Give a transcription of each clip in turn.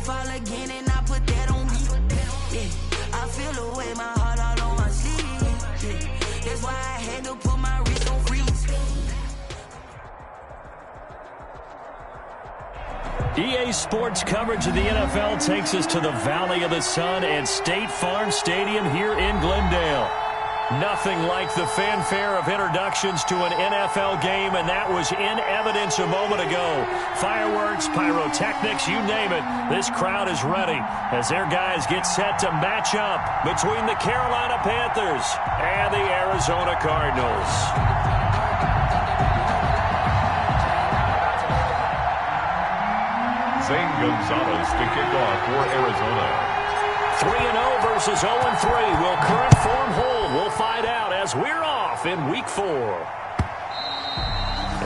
fall again and I put that on me. Yeah, I feel the way, my heart all on my sleeve. Yeah, that's why I had to put my wrist on freeze. EA Sports coverage of the NFL takes us to the Valley of the Sun and State Farm Stadium here in Glendale. Nothing like the fanfare of introductions to an NFL game, and that was in evidence a moment ago. Fireworks, pyrotechnics, you name it. This crowd is ready as their guys get set to match up between the Carolina Panthers and the Arizona Cardinals. Zane Gonzalez to kick off for Arizona. 3-0 versus 0-3. Will current form hold? We'll find out as we're off in Week 4.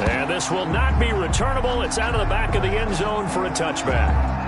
And this will not be returnable. It's out of the back of the end zone for a touchback.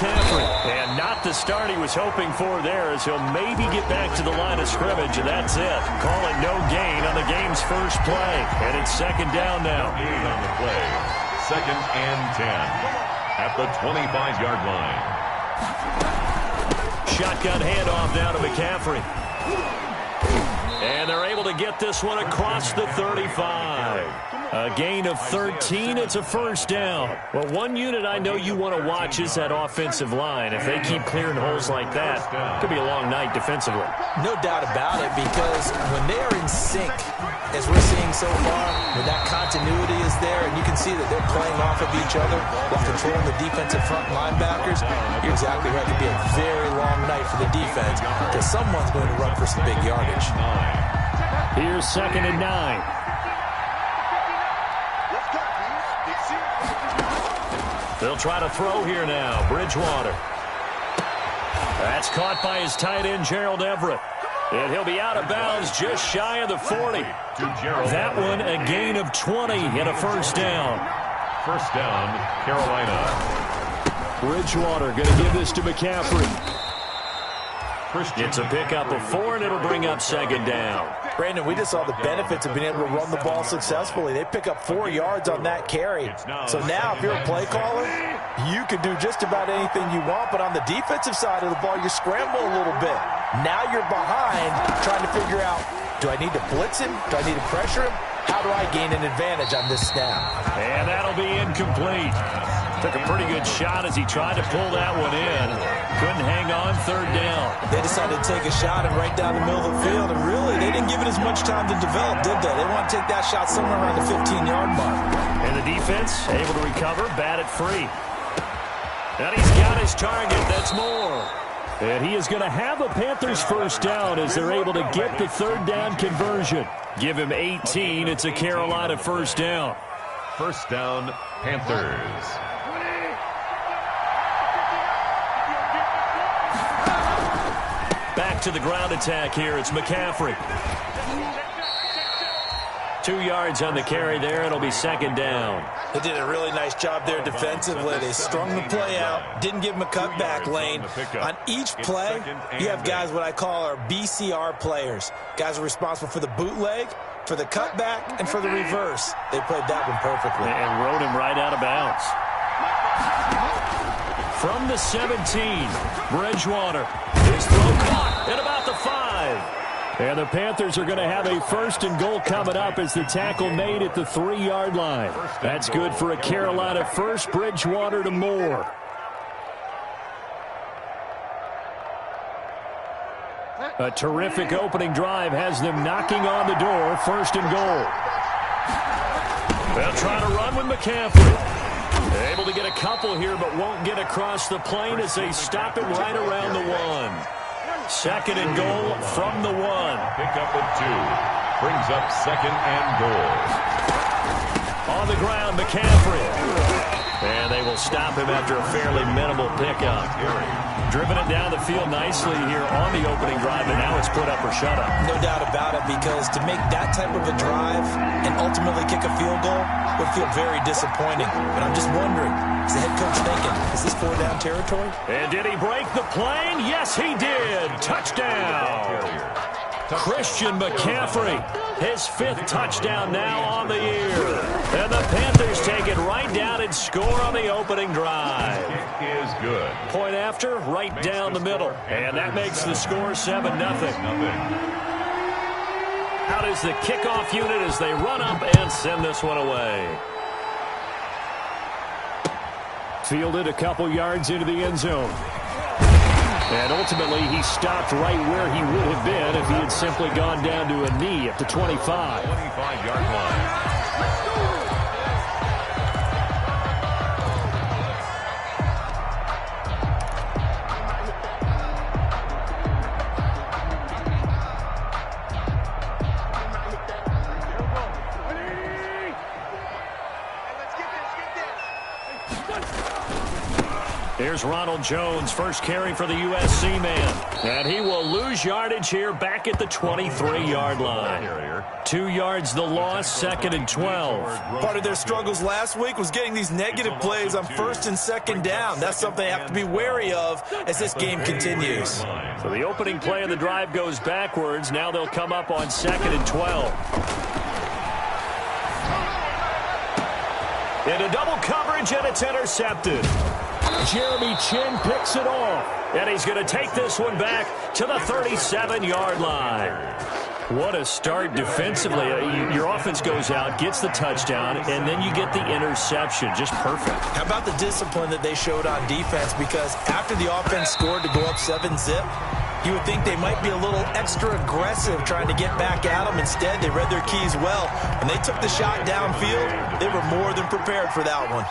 And not the start he was hoping for there, as he'll maybe get back to the line of scrimmage, and that's it. Call it no gain on the game's first play. And it's second down now. Gain on the play. 2nd and 10 at the 25-yard line. Shotgun handoff now to McCaffrey. And they're able to get this one across the 35. A gain of 13. It's a first down. Well, one unit I know you want to watch is that offensive line. If they keep clearing holes like that, it could be a long night defensively. No doubt about it, because when they are in sync, as we're seeing so far, when that continuity is there, and you can see that they're playing off of each other while controlling the defensive front linebackers, you're exactly right. It could be a very long night for the defense because someone's going to run for some big yardage. Here's 2nd and 9. They'll try to throw here now. Bridgewater. That's caught by his tight end, Gerald Everett. And he'll be out of bounds just shy of the 40. That one a gain of 20 and a first down. First down, Carolina. Bridgewater going to give this to McCaffrey. It's a pickup of 4, and it'll bring up second down. Brandon, we just saw the benefits of being able to run the ball successfully. They pick up 4 yards on that carry. So now if you're a play caller, you can do just about anything you want. But on the defensive side of the ball, you scramble a little bit. Now you're behind trying to figure out, do I need to blitz him? Do I need to pressure him? How do I gain an advantage on this snap? And that'll be incomplete. Took a pretty good shot as he tried to pull that one in. Couldn't hang on, third down. They decided to take a shot and right down the middle of the field. And really, they didn't give it as much time to develop, did they? They want to take that shot somewhere around the 15-yard mark. And the defense able to recover, bat it free. And he's got his target. That's more. And he is going to have a Panthers first down as they're able to get the third down conversion. Give him 18. It's a Carolina first down. First down, Panthers. Back to the ground attack here. It's McCaffrey. 2 yards on the carry there. It'll be second down. They did a really nice job there defensively. They strung the play out, didn't give him a cutback lane. On each play, you have guys what I call our BCR players. Guys are responsible for the bootleg, for the cutback, and for the reverse. They played that one perfectly. And rode him right out of bounds. From the 17, Bridgewater. His throw caught at about the 5. And the Panthers are going to have a first and goal coming up as the tackle made at the 3-yard line. That's good for a Carolina first. Bridgewater to Moore. A terrific opening drive has them knocking on the door. First and goal. They'll try to run with McCaffrey. Able to get a couple here, but won't get across the plane as they stop it right around the 1. Second and goal from the 1. Pick up at 2. Brings up second and goal. On on the ground, McCaffrey. And they will stop him after a fairly minimal pickup. Driven it down the field nicely here on the opening drive, and now it's put up or shut up. No doubt about it, because to make that type of a drive and ultimately kick a field goal would feel very disappointing. But I'm just wondering, is the head coach thinking, is this 4-down territory? And did he break the plane? Yes, he did. Touchdown. Christian McCaffrey, his 5th touchdown now on the year. And the Panthers take it right down and score on the opening drive. It is good. Point after, right down the middle. And that makes the score 7-0. Out is the kickoff unit as they run up and send this one away. Fielded a couple yards into the end zone. And ultimately, he stopped right where he would have been if he had simply gone down to a knee at the 25. 25-yard line. Here's Ronald Jones, first carry for the USC man. And he will lose yardage here back at the 23-yard line. 2 yards the loss, 2nd and 12. Part of their struggles last week was getting these negative plays on 1st and 2nd down. That's something they have to be wary of as this game continues. So the opening play of the drive goes backwards. Now they'll come up on 2nd and 12. Into double coverage, and it's intercepted. Jeremy Chinn picks it off, and he's going to take this one back to the 37-yard line. What a start defensively. Your offense goes out, gets the touchdown, and then you get the interception. Just perfect. How about the discipline that they showed on defense? Because after the offense scored to go up 7-zip, you would think they might be a little extra aggressive trying to get back at them. Instead, they read their keys well. When they took the shot downfield, they were more than prepared for that one.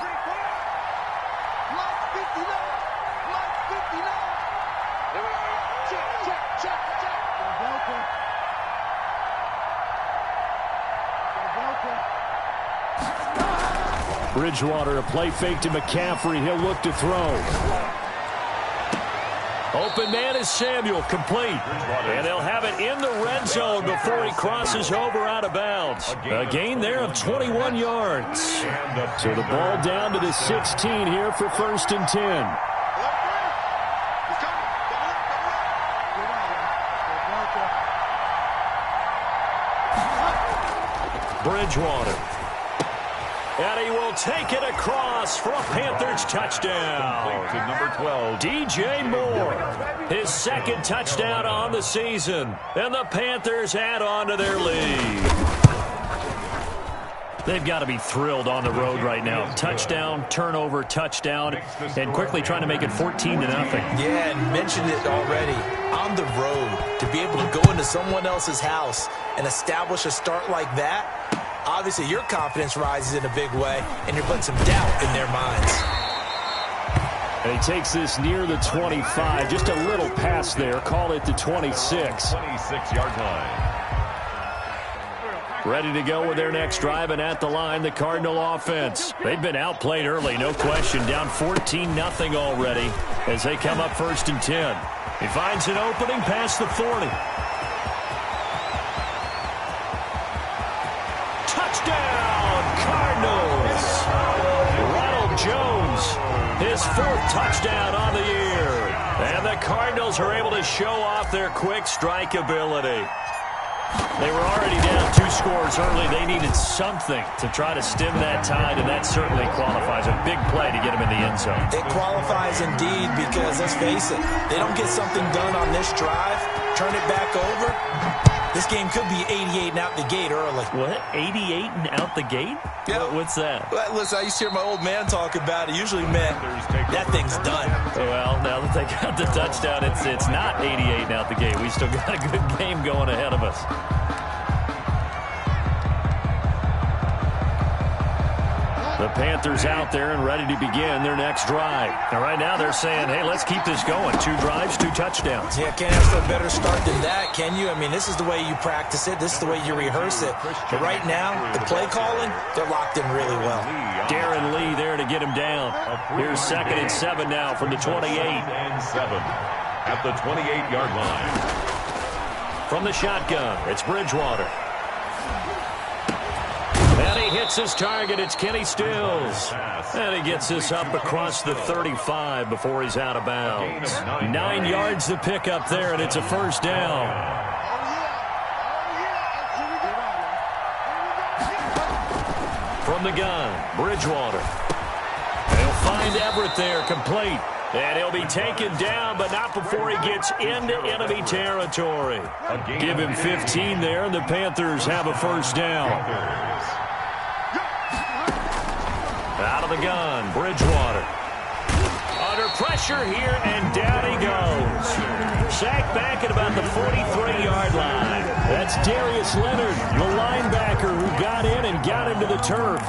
Bridgewater, a play fake to McCaffrey. He'll look to throw. Open man is Samuel, complete. And they'll have it in the red zone before he crosses over out of bounds. A gain there of 21 yards. So the ball down to the 16 here for 1st and 10. Bridgewater. And he will take it across for a Panthers touchdown. To number 12, DJ Moore. His 2nd touchdown on the season. And the Panthers add on to their lead. They've got to be thrilled on the road right now. Touchdown, turnover, touchdown, and quickly trying to make it 14-0. Yeah, and mentioned it already. On the road, to be able to go into someone else's house and establish a start like that, obviously, your confidence rises in a big way, and you're putting some doubt in their minds. And he takes this near the 25. Just a little pass there. Call it the 26. 26-yard line. Ready to go with their next drive, and at the line, the Cardinal offense. They've been outplayed early, no question. Down 14-0 already as they come up 1st and 10. He finds an opening past the 40. Touchdown, Cardinals! Ronald Jones, his 4th touchdown on the year. And the Cardinals are able to show off their quick strike ability. They were already down 2 scores early. They needed something to try to stem that tide, and that certainly qualifies. A big play to get them in the end zone. It qualifies indeed because, let's face it, they don't get something done on this drive, turn it back over, this game could be 88 and out the gate early. What? 88 and out the gate? Yeah. What's that? Well, listen, I used to hear my old man talk about it. Usually meant that thing's done. Well, now that they got the touchdown, it's not 88 and out the gate. We still got a good game going ahead of us. The Panthers out there and ready to begin their next drive. And right now they're saying, hey, let's keep this going. 2 drives, 2 touchdowns. Yeah, can't ask for a better start than that, can you? I mean, this is the way you practice it. This is the way you rehearse it. But right now, the play calling, they're locked in really well. Darren Lee there to get him down. Here's 2nd and 7 now from the 28. 2nd and 7 at the 28-yard line. From the shotgun, it's Bridgewater. And he hits his target. It's Kenny Stills. And he gets this up across the 35 before he's out of bounds. 9 yards to pick up there, and it's a first down. From the gun, Bridgewater. They'll find Everett there, complete. And he'll be taken down, but not before he gets into enemy territory. Give him 15 there, and the Panthers have a first down. Out of the gun, Bridgewater. Under pressure here, and down he goes. Sacked back at about the 43-yard line. That's Darius Leonard, the linebacker who got in and got into the turf.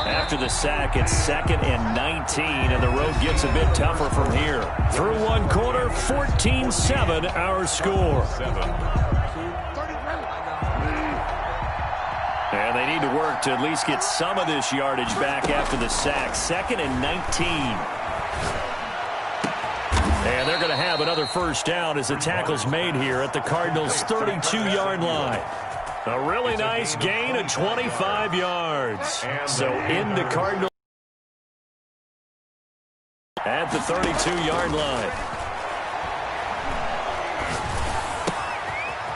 After the sack, it's 2nd and 19, and the road gets a bit tougher from here. Through one quarter, 14-7 our score. And they need to work to at least get some of this yardage back after the sack. 2nd and 19. And they're going to have another first down as the tackle's made here at the Cardinals' 32-yard line. A really nice gain of 25 yards. So into Cardinals at the 32-yard line.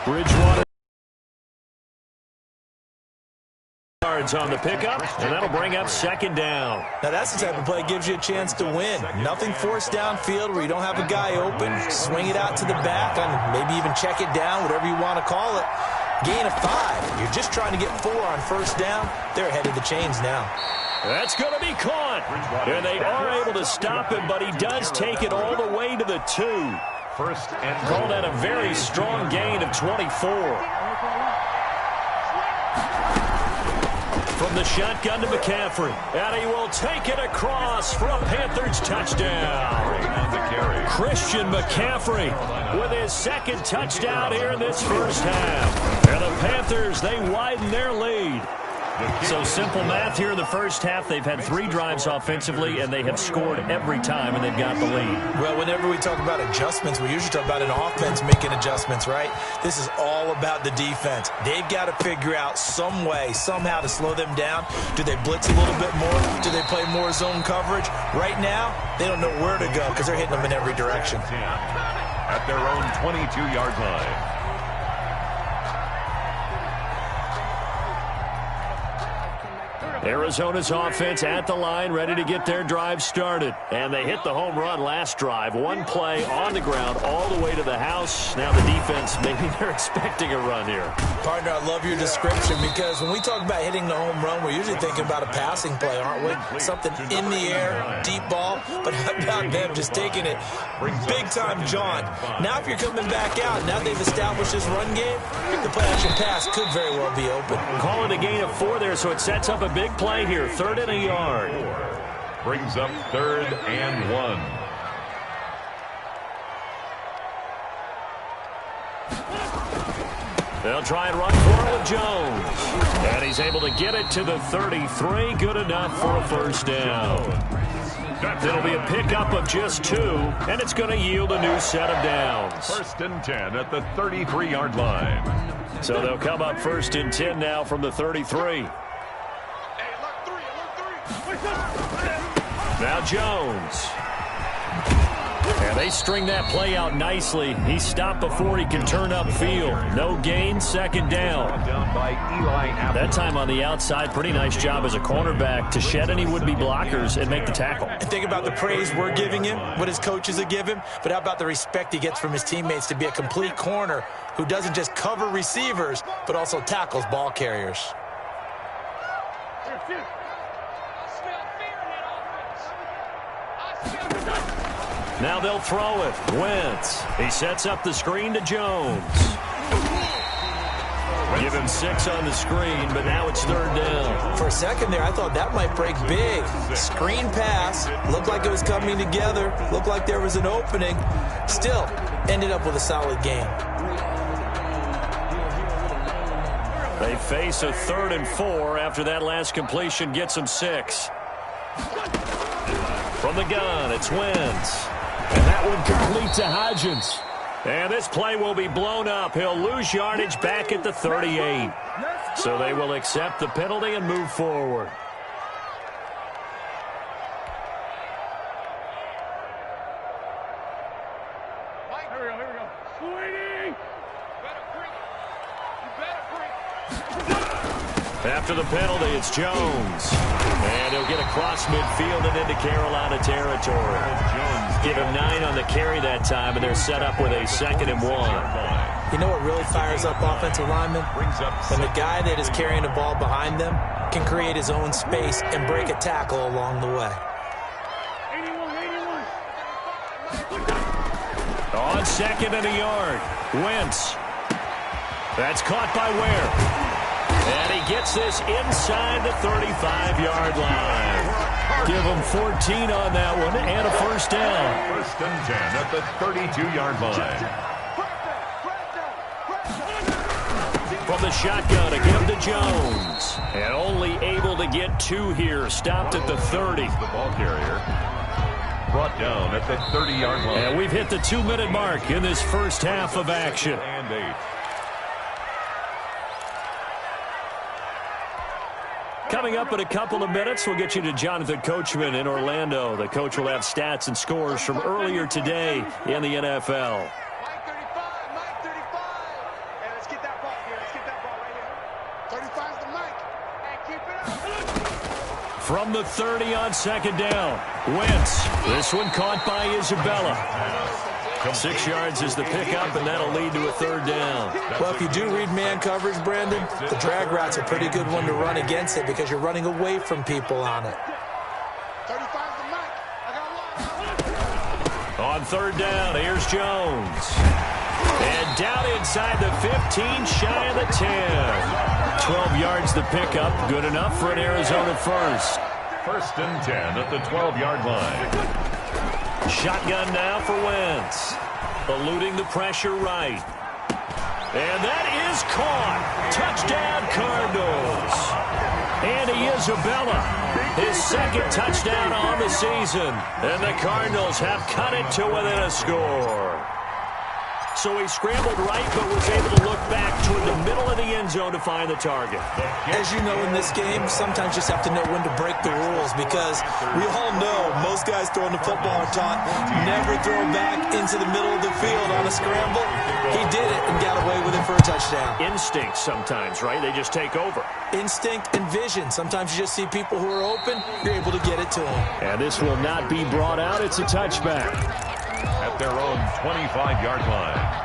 Bridgewater yards on the pickup, and that'll bring up 2nd down. Now that's the type of play that gives you a chance to win. Nothing forced downfield where you don't have a guy open. Swing it out to the back and maybe even check it down, whatever you want to call it. Gain of 5. You're just trying to get 4 on first down. They're ahead of the chains now. That's going to be caught. And they are able to stop him, but he does take it all the way to the 2. First and call that a very strong gain of 24. From the shotgun to McCaffrey. And he will take it across for a Panthers touchdown. Christian McCaffrey with his 2nd touchdown here in this first half. And the Panthers, they widen their lead. So simple math here in the first half. They've had 3 drives offensively, and they have scored every time, and they've got the lead. Well, whenever we talk about adjustments, we usually talk about an offense making adjustments, right? This is all about the defense. They've got to figure out some way, somehow to slow them down. Do they blitz a little bit more? Do they play more zone coverage? Right now, they don't know where to go because they're hitting them in every direction. At their own 22-yard line. Arizona's offense at the line, ready to get their drive started. And they hit the home run last drive. 1 play on the ground all the way to the house. Now the defense, maybe they're expecting a run here. Partner, I love your description because when we talk about hitting the home run, we're usually thinking about a passing play, aren't we? Something in the air, deep ball. But how about them just taking it big-time jaunt? Now if you're coming back out, now they've established this run game, the play-action pass could very well be open. Call it a gain of 4 there, so it sets up a big play here. 3rd and a yard. Brings up 3rd and 1. They'll try and run for it with Jones. And he's able to get it to the 33. Good enough for a first down. It'll be a pickup of just 2, and it's going to yield a new set of downs. 1st and 10 at the 33-yard line. So they'll come up 1st and 10 now from the 33. Now Jones. And they string that play out nicely. He's stopped before he can turn upfield. No gain, 2nd down. That time on the outside, pretty nice job as a cornerback to shed any would-be blockers and make the tackle. And think about the praise we're giving him, what his coaches are giving him, but how about the respect he gets from his teammates to be a complete corner who doesn't just cover receivers, but also tackles ball carriers. Now they'll throw it. Wentz. He sets up the screen to Jones. Give him 6 on the screen, but now it's 3rd down. For a second there, I thought that might break big. Screen pass. Looked like it was coming together. Looked like there was an opening. Still, ended up with a solid game. They face a 3rd and 4 after that last completion gets them 6. From the gun, it's Wentz. And that one complete to Hodgins. And this play will be blown up. He'll lose yardage back at the 38. So they will accept the penalty and move forward. After the penalty, it's Jones. And he'll get across midfield and into Carolina territory. Give him 9 on the carry that time, and they're set up with a 2nd and 1. You know what really fires up offensive linemen? When the guy that is carrying the ball behind them can create his own space and break a tackle along the way. On 2nd and a yard, Wentz. That's caught by Ware. And he gets this inside the 35-yard line. Give him 14 on that one and a 1st down. 1st and 10 at the 32-yard line. From the shotgun, a give to Jones. And only able to get 2 here. Stopped at the 30. The ball carrier brought down at the 30-yard line. And we've hit the 2-minute mark in this first half of action. And 8. Coming up in a couple of minutes, we'll get you to Jonathan Coachman in Orlando. The coach will have stats and scores from earlier today in the NFL. Mike 35. Hey, let's get that ball here. Let's get that ball right here. 35's the Mike. Hey, keep it up. From the 30 on 2nd down, Wentz. This one caught by Isabella. 6 yards is the pickup, and that'll lead to a 3rd down. Well, if you do read man coverage, Brandon, the drag route's a pretty good one to run against it because you're running away from people on it. 35's the Mike. I got one. On 3rd down, here's Jones. And down inside the 15, shy of the 10. 12 yards the pickup, good enough for an Arizona 1st. 1st and 10 at the 12-yard line. Shotgun now for Wentz. Eluding the pressure right. And that is caught. Touchdown, Cardinals. Andy Isabella, his 2nd touchdown on the season. And the Cardinals have cut it to within a score. So he scrambled right, but was able to look back toward the middle of the end zone to find the target. As you know, in this game, sometimes you just have to know when to break the rules because we all know most guys throwing the football are taught never throw back into the middle of the field on a scramble. He did it and got away with it for a touchdown. Instinct sometimes, right? They just take over. Instinct and vision. Sometimes you just see people who are open, you're able to get it to them. And this will not be brought out. It's a touchback. At their own 25-yard line.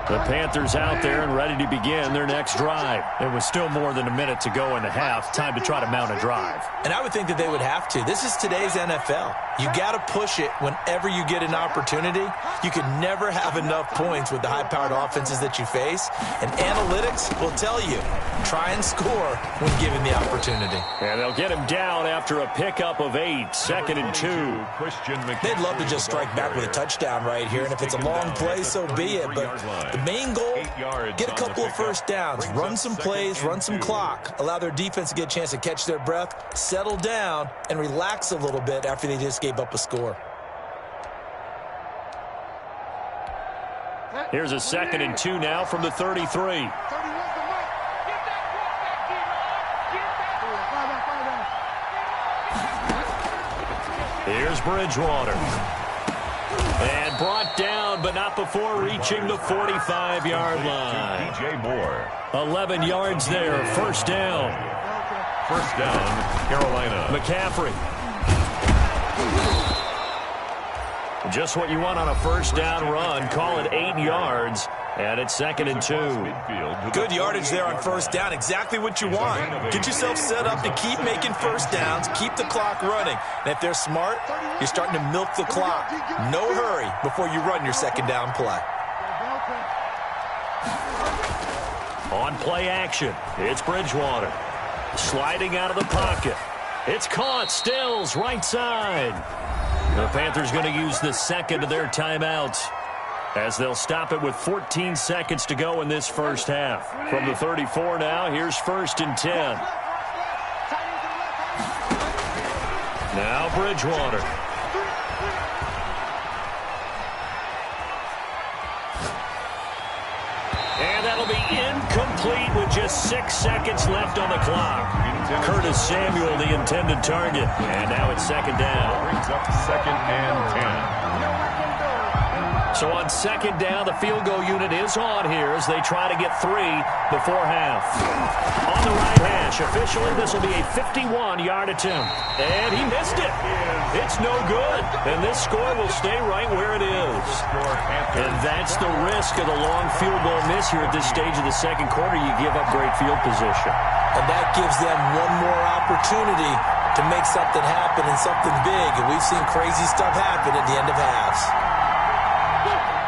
The Panthers out there and ready to begin their next drive. It was still more than a minute to go in the half. Time to try to mount a drive. And I would think that they would have to. This is today's NFL. You got to push it whenever you get an opportunity. You can never have enough points with the high-powered offenses that you face. And analytics will tell you, try and score when given the opportunity. And they'll get him down after a pickup of 8, 2nd and 2. They'd love to just strike back with a touchdown right here. And if it's a long play, so be it. But the main goal, get a couple of 1st downs, run some plays, run some clock, allow their defense to get a chance to catch their breath, settle down, and relax a little bit after they just gave up a score. Here's a 2nd and 2 now from the 33. Here's Bridgewater. And brought down, but not before reaching the 45-yard line. DJ Moore. 11 yards there, 1st down. 1st down, Carolina. McCaffrey. Just what you want on a 1st down run. Call it 8 yards. And it's 2nd and 2. Good yardage there on first down. Exactly what you want. Get yourself set up to keep making first downs, keep the clock running. And if they're smart, you're starting to milk the clock. No hurry before you run your second down play. On play action, it's Bridgewater. Sliding out of the pocket. It's caught. Stills, right side. The Panthers going to use the second of their timeouts, as they'll stop it with 14 seconds to go in this first half. From the 34 now, here's 1st and 10. Now Bridgewater. And that'll be incomplete with just 6 seconds left on the clock. Curtis Samuel, the intended target. And now it's 2nd down. Brings up 2nd and 10. So on 2nd down, the field goal unit is on here as they try to get 3 before half. On the right hash, officially this will be a 51-yard attempt. And he missed it. It's no good. And this score will stay right where it is. And that's the risk of the long field goal miss here at this stage of the second quarter. You give up great field position. And that gives them one more opportunity to make something happen and something big. And we've seen crazy stuff happen at the end of halves.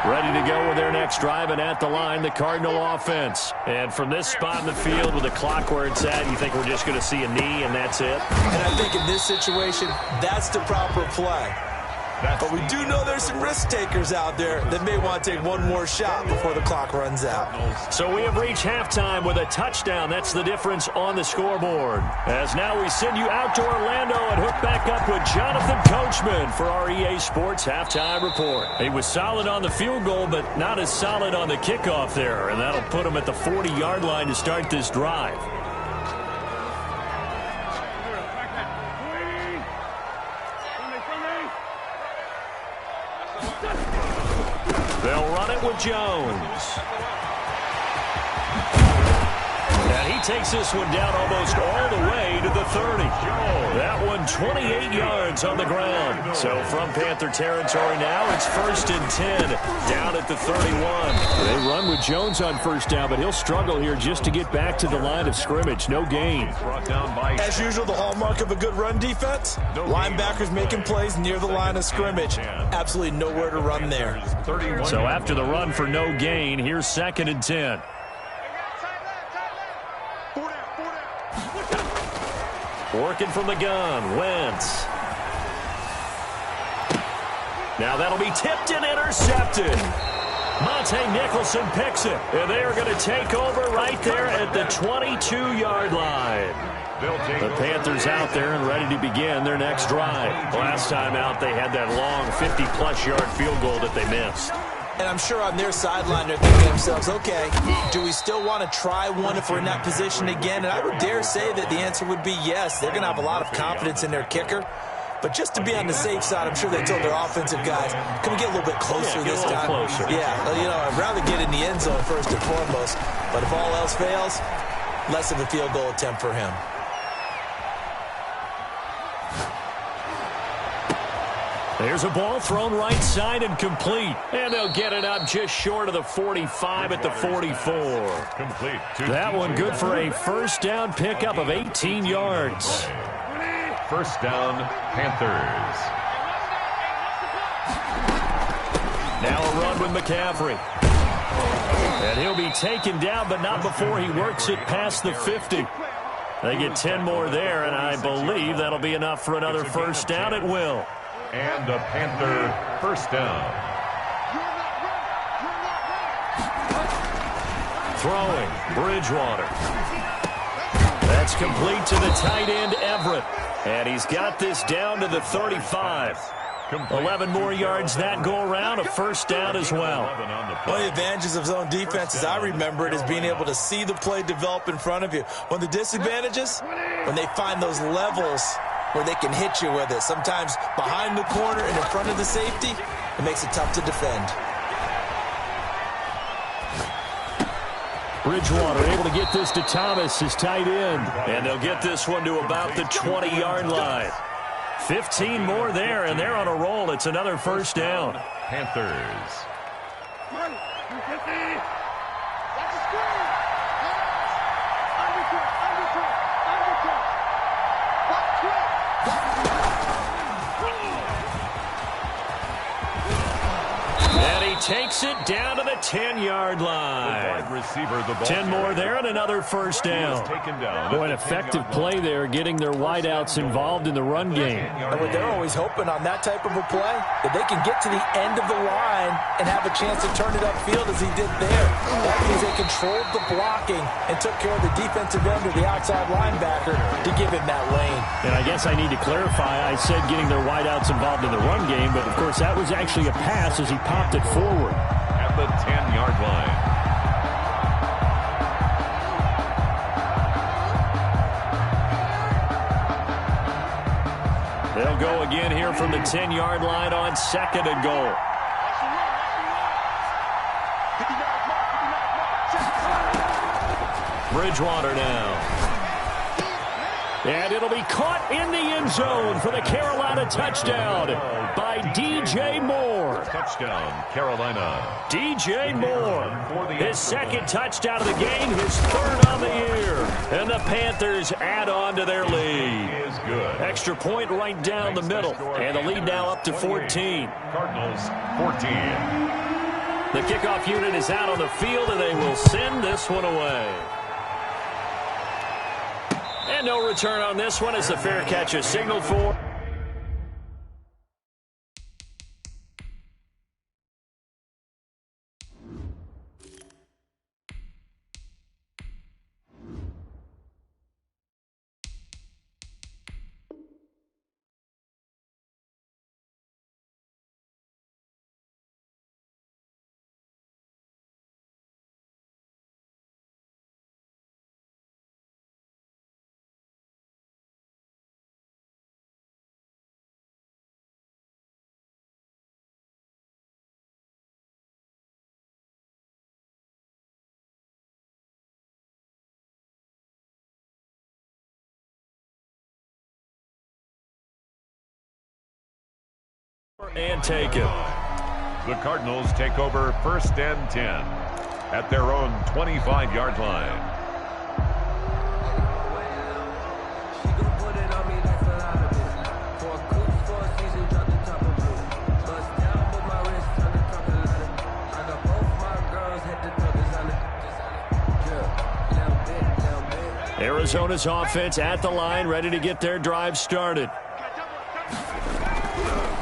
Ready to go with their next drive, and at the line, the Cardinal offense. And from this spot in the field with the clock where it's at, you think we're just going to see a knee and that's it? And I think in this situation, that's the proper play. But we do know there's some risk takers out there that may want to take one more shot before the clock runs out. So we have reached halftime with a touchdown. That's the difference on the scoreboard. As now we send you out to Orlando and hook back up with Jonathan Coachman for our EA Sports Halftime Report. He was solid on the field goal, but not as solid on the kickoff there. And that'll put him at the 40-yard line to start this drive. They'll run it with Jones. And he takes this one down almost all the way to the 30. That one 28 yards on the ground. So from Panther territory now, it's 1st and 10 down at the 31. They run with Jones on first down, but he'll struggle here just to get back to the line of scrimmage. No gain. As usual, the hallmark of a good run defense, linebackers making plays near the line of scrimmage. Absolutely nowhere to run there. So after the run for no gain, here's 2nd and 10. Working from the gun, Wentz. Now that'll be tipped and intercepted. Monte Nicholson picks it, and they are going to take over right there at the 22-yard line. The Panthers out there and ready to begin their next drive. Last time out, they had that long 50-plus yard field goal that they missed. And I'm sure on their sideline they're thinking to themselves, okay, do we still want to try one if we're in that position again? And I would dare say that the answer would be yes. They're going to have a lot of confidence in their kicker. But just to be on the safe side, I'm sure they told their offensive guys, can we get a little bit closer this time? Closer. Yeah, I'd rather get in the end zone first and foremost. But if all else fails, less of a field goal attempt for him. There's a ball thrown right side and complete. And they'll get it up just short of the 45 at the 44. Complete. That one good for a first down pickup of 18 yards. First down, Panthers. Now a run with McCaffrey. And he'll be taken down, but not before he works it past the 50. They get 10 more there, and I believe that'll be enough for another first down. It will. And a Panther first down. Throwing, Bridgewater. That's complete to the tight end, Everett. And he's got this down to the 35. 11 more yards that go around, a first down as well. One of the advantages of zone defense, as I remember it, is being able to see the play develop in front of you. One of the disadvantages, when they find those levels where they can hit you with it. Sometimes behind the corner and in front of the safety, it makes it tough to defend. Bridgewater able to get this to Thomas, his tight end. And they'll get this one to about the 20-yard line. 15 more there, and they're on a roll. It's another first down. Panthers. Watch the screen. Undercut. Block quick. And he takes it down to the 10-yard line. 10 more there and another first down. Boy, an effective play there, getting their wideouts involved in the run game. And what they're always hoping on that type of a play, that they can get to the end of the line and have a chance to turn it upfield as he did there. That means they controlled the blocking and took care of the defensive end or the outside linebacker to give him that lane. And I guess I need to clarify, I said getting their wideouts involved in the run game, but of course that was actually a pass as he popped it forward. At the 10-yard line. They'll go again here from the 10-yard line on 2nd and goal. Bridgewater now. And it'll be caught in the end zone for the Carolina touchdown by DJ Moore. Touchdown, Carolina. DJ Moore, his second touchdown of the game, his third on the year. And the Panthers add on to their lead. Is good. Extra point right down the middle. And the lead now up to 14. Cardinals, 14. The kickoff unit is out on the field, and they will send this one away. And no return on this one as the fair catch is signaled for. And take it. The Cardinals take over 1st and 10 at their own 25-yard line. Arizona's offense at the line, ready to get their drive started.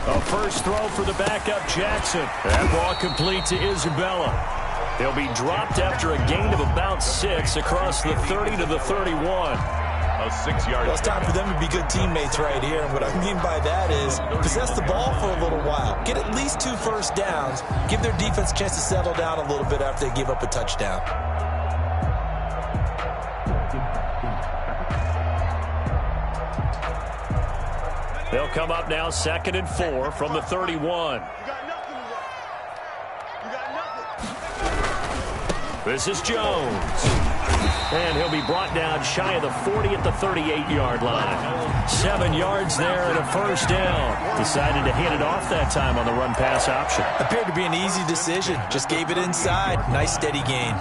A first throw for the backup, Jackson. That ball complete to Isabella. He'll be dropped after a gain of about 6 across the 30 to the 31. A 6-yard. Well, it's time for them to be good teammates right here. And what I mean by that is possess the ball for a little while. Get at least 2 first downs. Give their defense a chance to settle down a little bit after they give up a touchdown. They'll come up now 2nd and 4 from the 31. This is Jones. And he'll be brought down shy of the 40 at the 38-yard line. 7 yards there and a first down. Decided to hand it off that time on the run-pass option. Appeared to be an easy decision. Just gave it inside. Nice steady gain.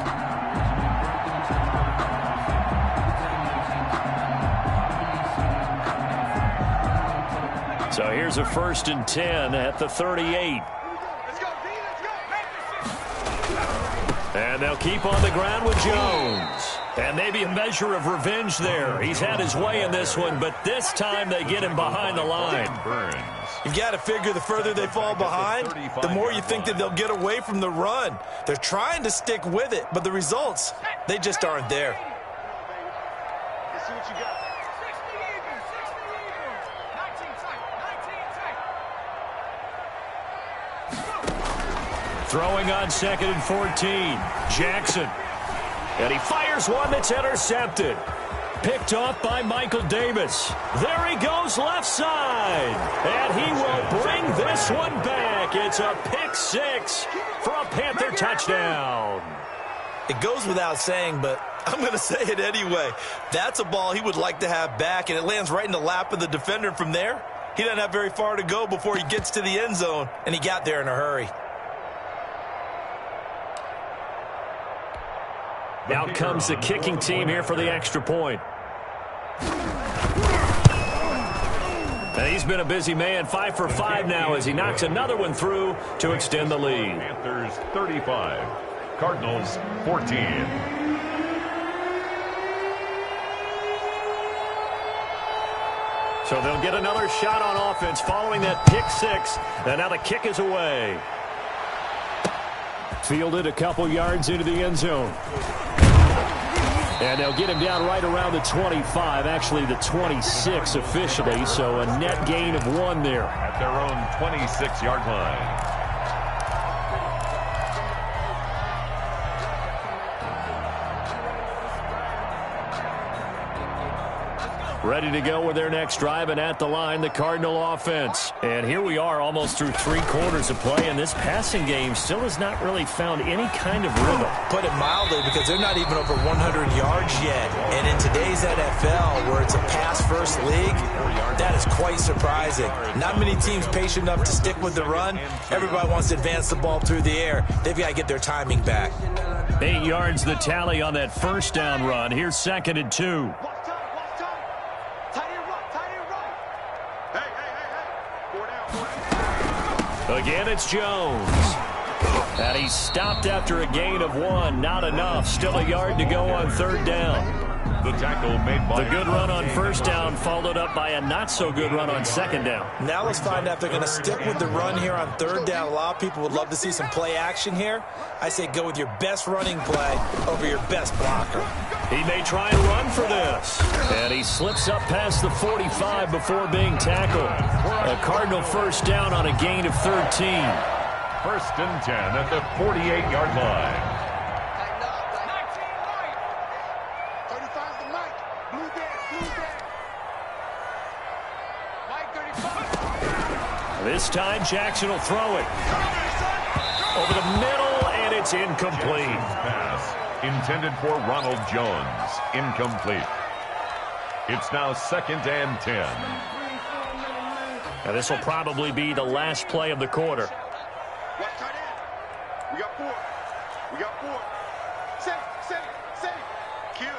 So here's a 1st and 10 at the 38. And they'll keep on the ground with Jones. And maybe a measure of revenge there. He's had his way in this one, but this time they get him behind the line. You've got to figure the further they fall behind, the more you think that they'll get away from the run. They're trying to stick with it, but the results, they just aren't there. Let's see what you got. Throwing on 2nd and 14. Jackson. And he fires one that's intercepted. Picked off by Michael Davis. There he goes left side. And he will bring this one back. It's a pick 6 for a Panther touchdown. It goes without saying, but I'm going to say it anyway. That's a ball he would like to have back, and it lands right in the lap of the defender. From there, he doesn't have very far to go before he gets to the end zone, and he got there in a hurry. Out comes the kicking team here for the extra point. And he's been a busy man, 5 for 5 now as he knocks another one through to extend the lead. Panthers 35, Cardinals 14. So they'll get another shot on offense following that pick six. And now the kick is away. Fielded a couple yards into the end zone. And they'll get him down right around the 25, actually the 26 officially, so a net gain of 1 there. At their own 26-yard line. Ready to go with their next drive, and at the line, the Cardinal offense. And here we are almost through 3 quarters of play, and this passing game still has not really found any kind of rhythm. Put it mildly, because they're not even over 100 yards yet. And in today's NFL, where it's a pass-first league, that is quite surprising. Not many teams patient enough to stick with the run. Everybody wants to advance the ball through the air. They've got to get their timing back. 8 yards the tally on that first down run. Here's 2nd and 2. Again, it's Jones. And he's stopped after a gain of 1. Not enough. Still a yard to go on 3rd down. The tackle made by the good run on 1st down followed up by a not-so-good run on 2nd down. Now let's find out if they're going to stick with the run here on 3rd down. A lot of people would love to see some play action here. I say go with your best running play over your best blocker. He may try and run for this. And he slips up past the 45 before being tackled. A Cardinal 1st down on a gain of 13. 1st and 10 at the 48-yard line. This time, Jackson will throw it. Over the middle, and it's incomplete. Pass intended for Ronald Jones. Incomplete. It's now 2nd and 10. Now, this will probably be the last play of the quarter. We got 4. We got 4. Set. Kill.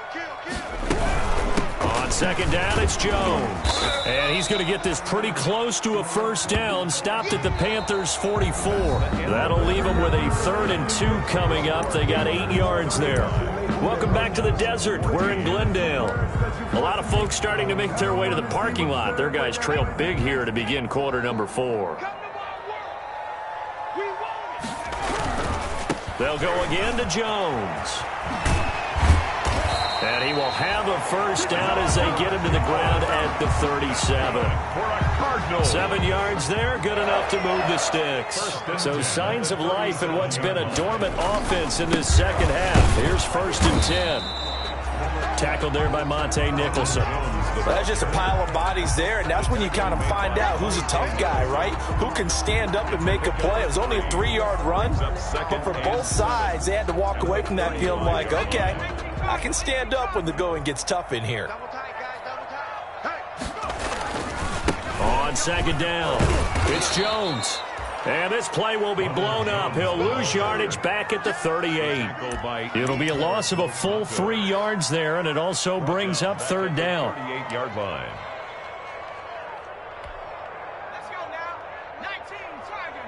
On 2nd down, it's Jones. And he's going to get this pretty close to a 1st down. Stopped at the Panthers' 44. That'll leave them with a 3rd and 2 coming up. They got 8 yards there. Welcome back to the desert. We're in Glendale. A lot of folks starting to make their way to the parking lot. Their guys trail big here to begin quarter number 4. They'll go again to Jones. And he will have a 1st down as they get him to the ground at the 37. 7 yards there, good enough to move the sticks. So signs of life in what's been a dormant offense in this 2nd half. Here's 1st and 10. Tackled there by Monte Nicholson. That's just a pile of bodies there, and that's when you kind of find out who's a tough guy, right? Who can stand up and make a play. It was only a 3-yard run, but for both sides, they had to walk away from that feeling like, okay, I can stand up when the going gets tough in here. On 2nd down, it's Jones. And this play will be blown up. He'll lose yardage back at the 38. It'll be a loss of a full 3 yards there, and it also brings up 3rd down. 48-yard line. Let's go now. 19, Tiger.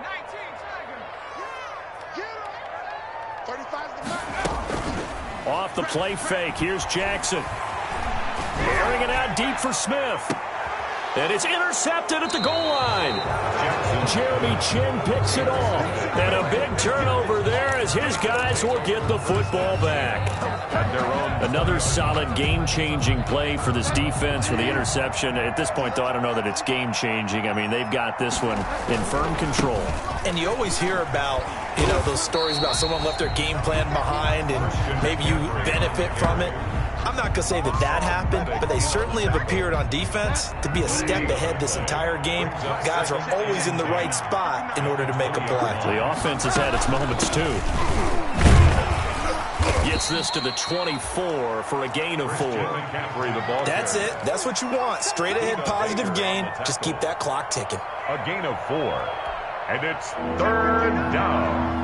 35's the mark. Off the play fake, here's Jackson. Airing it out deep for Smith. And it's intercepted at the goal line. Jeremy Chinn picks it off. And a big turnover there as his guys will get the football back. Another solid game-changing play for this defense with the interception. At this point, though, I don't know that it's game-changing. I mean, they've got this one in firm control. And you always hear about, you know, those stories about someone left their game plan behind and maybe you benefit from it. I'm not going to say that that happened, but they certainly have appeared on defense to be a step ahead this entire game. Guys are always in the right spot in order to make a play. The offense has had its moments, too. Gets this to the 24 for a gain of 4. That's it. That's what you want. Straight ahead positive gain. Just keep that clock ticking. A gain of 4. And it's 3rd down.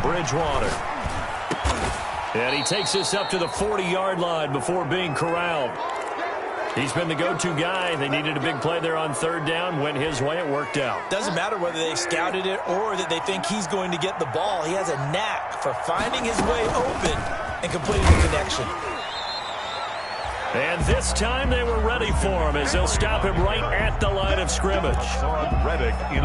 Bridgewater. And he takes this up to the 40-yard line before being corralled. He's been the go-to guy. They needed a big play there on third down. Went his way. It worked out. Doesn't matter whether they scouted it or that they think he's going to get the ball. He has a knack for finding his way open and completing the connection. And this time they were ready for him as they'll stop him right at the line of scrimmage.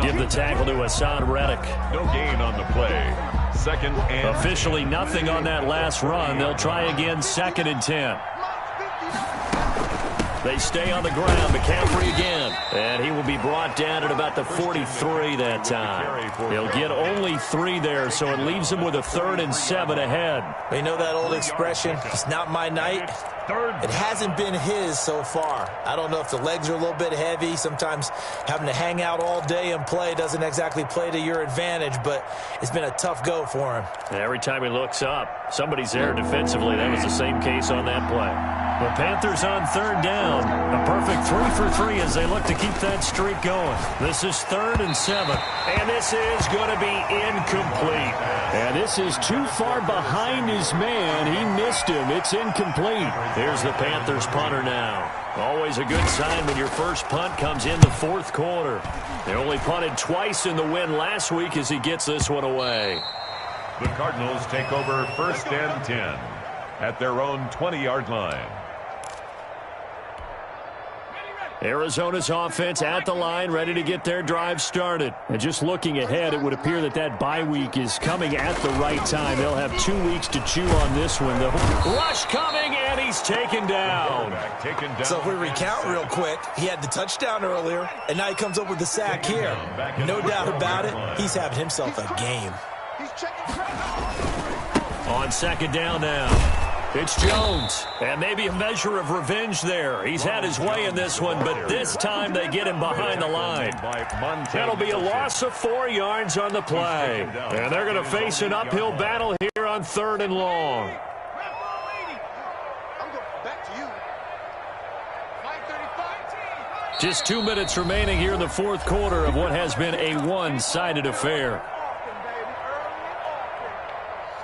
Give the tackle to Hassan Reddick. No gain on the play. Second and officially nothing on that last run. They'll try again, 2nd and 10. They stay on the ground. McCaffrey again. And he will be brought down at about the 43 that time. He'll get only 3 there, so it leaves him with a 3rd and 7 ahead. You know that old expression, it's not my night. It hasn't been his so far. I don't know if the legs are a little bit heavy. Sometimes having to hang out all day and play doesn't exactly play to your advantage, but it's been a tough go for him. Every time he looks up, somebody's there defensively. That was the same case on that play. The Panthers on third down. A perfect 3 for 3 as they look to keep that streak going. This is 3rd and 7. And this is going to be incomplete. And this is too far behind his man. He missed him. It's incomplete. Here's the Panthers punter now. Always a good sign when your first punt comes in the 4th quarter. They only punted twice in the win last week as he gets this one away. The Cardinals take over 1st and 10 at their own 20-yard line. Arizona's offense at the line, ready to get their drive started. And just looking ahead, it would appear that that bye week is coming at the right time. They'll have 2 weeks to chew on this one. The rush coming, and he's taken down. So if we recount real quick, he had the touchdown earlier, and now he comes up with the sack here. No doubt about it, he's having himself a game. On 2nd down now. It's Jones, and maybe a measure of revenge there. He's had his way in this one, but this time they get him behind the line. That'll be a loss of 4 yards on the play. And they're going to face an uphill battle here on 3rd and long. Just 2 minutes remaining here in the 4th quarter of what has been a one-sided affair.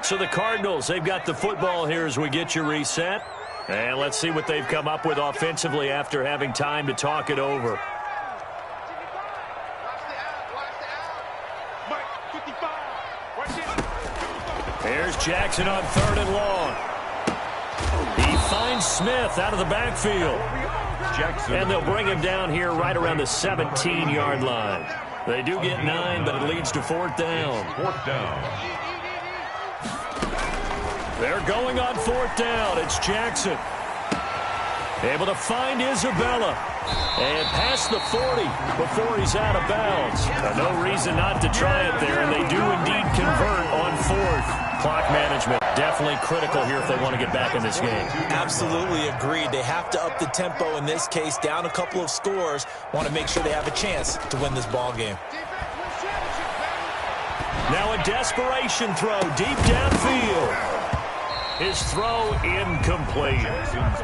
So the Cardinals, they've got the football here as we get you reset. And let's see what they've come up with offensively after having time to talk it over. Here's Jackson on 3rd and long. He finds Smith out of the backfield. And they'll bring him down here right around the 17-yard line. They do get 9, but it leads to 4th down. 4th down. They're going on 4th down. It's Jackson. Able to find Isabella. And past the 40 before he's out of bounds. No reason not to try it there, and they do indeed convert on 4th. Clock management definitely critical here if they want to get back in this game. Absolutely agreed. They have to up the tempo in this case, down a couple of scores. Want to make sure they have a chance to win this ball game. Now a desperation throw deep downfield. His throw incomplete.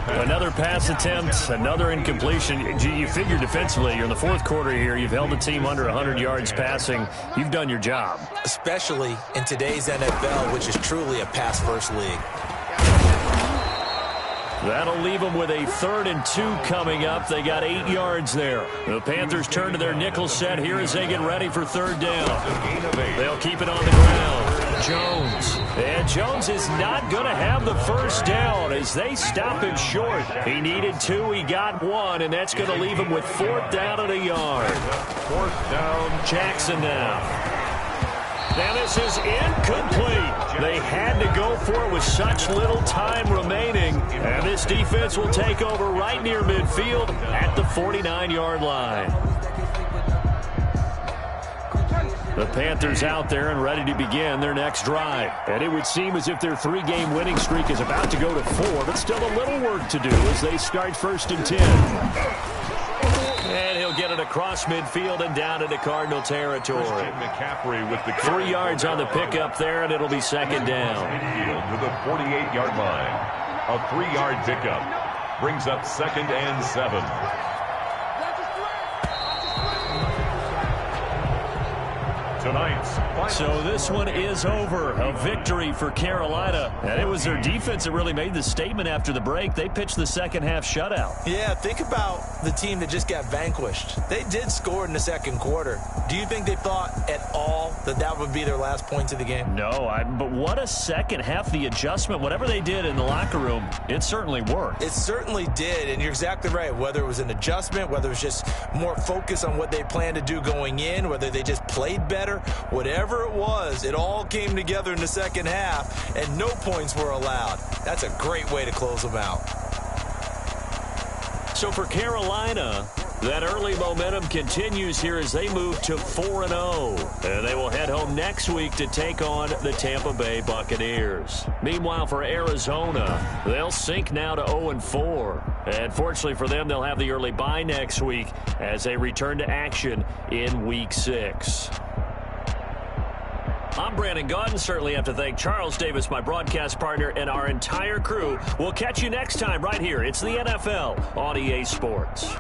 Another pass attempt, another incompletion. You figure defensively, you're in the 4th quarter here. You've held the team under 100 yards passing. You've done your job. Especially in today's NFL, which is truly a pass-first league. That'll leave them with a 3rd and 2 coming up. They got 8 yards there. The Panthers turn to their nickel set here as they get ready for 3rd down. They'll keep it on the ground. Jones. And Jones is not going to have the first down as they stop him short. He needed 2. He got 1, and that's going to leave him with 4th down and a yard. 4th down. Jackson now. Now this is incomplete. They had to go for it with such little time remaining. And this defense will take over right near midfield at the 49-yard line. The Panthers out there and ready to begin their next drive. And it would seem as if their 3-game winning streak is about to go to 4, but still a little work to do as they start 1st and 10. And he'll get it across midfield and down into Cardinal territory. McCaffrey with the 3 yards on the pickup there, and it'll be 2nd down. Midfield to the 48-yard line. A 3-yard pickup brings up 2nd and 7. tonight's final. So this one is over. A victory for Carolina. And it was their defense that really made the statement after the break. They pitched the second half shutout. Yeah, think about the team that just got vanquished. They did score in the second quarter. Do you think they thought at all that that would be their last points of the game? No, but what a second half. The adjustment, whatever they did in the locker room, it certainly worked. It certainly did, and you're exactly right. Whether it was an adjustment, whether it was just more focus on what they planned to do going in, whether they just played better, whatever it was, it all came together in the second half, and no points were allowed. That's a great way to close them out. So for Carolina, that early momentum continues here as they move to 4-0. And they will head home next week to take on the Tampa Bay Buccaneers. Meanwhile, for Arizona, they'll sink now to 0-4. And fortunately for them, they'll have the early bye next week as they return to action in Week 6. I'm Brandon Gaudin. Certainly have to thank Charles Davis, my broadcast partner, and our entire crew. We'll catch you next time right here. It's the NFL on EA Sports.